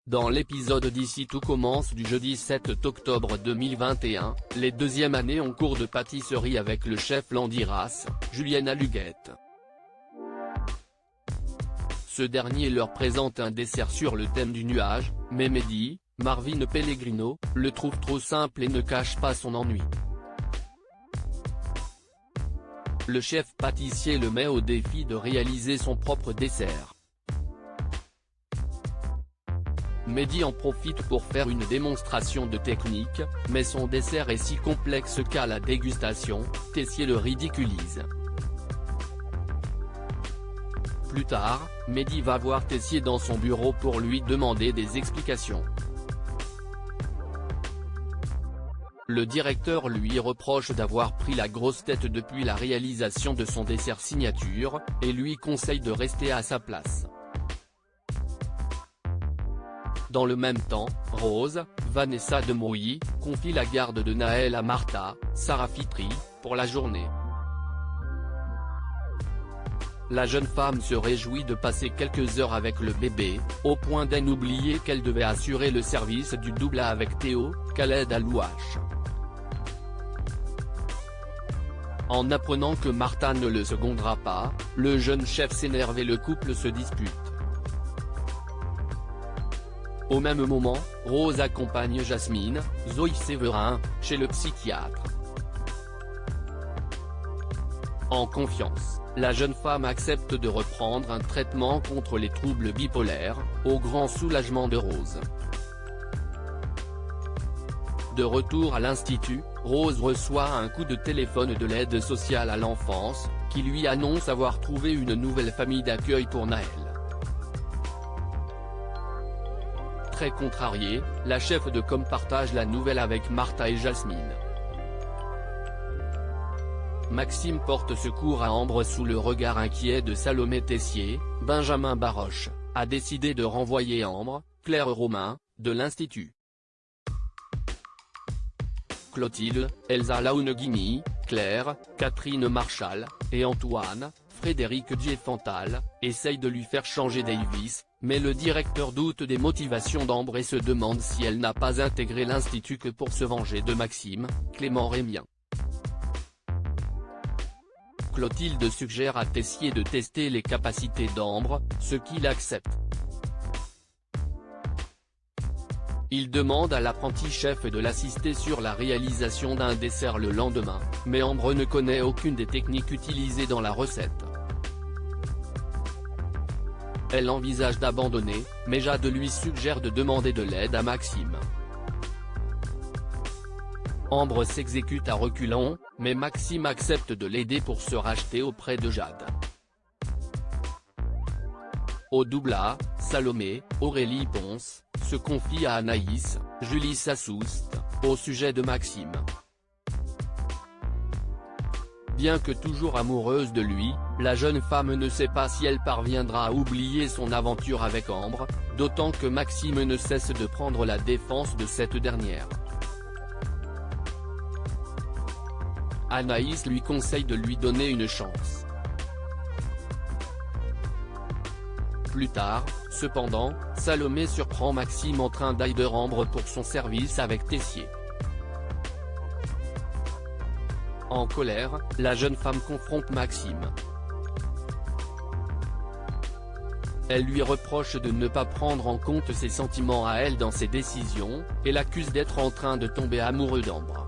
Dans l'épisode d'Ici tout commence du jeudi 7 octobre 2021, les deuxièmes années en cours de pâtisserie avec le chef Landiras, Julien Aluguette. Ce dernier leur présente un dessert sur le thème du nuage, mais Mehdi, Marvin Pellegrino, le trouve trop simple et ne cache pas son ennui. Le chef pâtissier le met au défi de réaliser son propre dessert. Mehdi en profite pour faire une démonstration de technique, mais son dessert est si complexe qu'à la dégustation, Tessier le ridiculise. Plus tard, Mehdi va voir Tessier dans son bureau pour lui demander des explications. Le directeur lui reproche d'avoir pris la grosse tête depuis la réalisation de son dessert signature, et lui conseille de rester à sa place. Dans le même temps, Rose, Vanessa Demouy, confie la garde de Naël à Martha, Sarah Fitri, pour la journée. La jeune femme se réjouit de passer quelques heures avec le bébé, au point d'en oublier qu'elle devait assurer le service du doublage avec Théo, Khaled Alouache. En apprenant que Martha ne le secondera pas, le jeune chef s'énerve et le couple se dispute. Au même moment, Rose accompagne Jasmine, Zoé Séverin, chez le psychiatre. En confiance, la jeune femme accepte de reprendre un traitement contre les troubles bipolaires, au grand soulagement de Rose. De retour à l'institut, Rose reçoit un coup de téléphone de l'aide sociale à l'enfance, qui lui annonce avoir trouvé une nouvelle famille d'accueil pour Naël. Très contrariée, la chef de com partage la nouvelle avec Martha et Jasmine. Maxime porte secours à Ambre sous le regard inquiet de Salomé Tessier. Benjamin Baroche a décidé de renvoyer Ambre, Claire Romain, de l'institut. Clotilde, Elsa Launegini, Claire, Catherine Marchal, et Antoine, Frédéric Diefental, essayent de lui faire changer Davis, mais le directeur doute des motivations d'Ambre et se demande si elle n'a pas intégré l'institut que pour se venger de Maxime, Clément Rémien. Clotilde suggère à Tessier de tester les capacités d'Ambre, ce qu'il accepte. Il demande à l'apprenti chef de l'assister sur la réalisation d'un dessert le lendemain, mais Ambre ne connaît aucune des techniques utilisées dans la recette. Elle envisage d'abandonner, mais Jade lui suggère de demander de l'aide à Maxime. Ambre s'exécute à reculons, mais Maxime accepte de l'aider pour se racheter auprès de Jade. Au doublage, Salomé, Aurélie Ponce, se confie à Anaïs, Julie Sassoust, au sujet de Maxime. Bien que toujours amoureuse de lui, la jeune femme ne sait pas si elle parviendra à oublier son aventure avec Ambre, d'autant que Maxime ne cesse de prendre la défense de cette dernière. Anaïs lui conseille de lui donner une chance. Plus tard, cependant, Salomé surprend Maxime en train d'aider Ambre pour son service avec Tessier. En colère, la jeune femme confronte Maxime. Elle lui reproche de ne pas prendre en compte ses sentiments à elle dans ses décisions, et l'accuse d'être en train de tomber amoureux d'Ambre.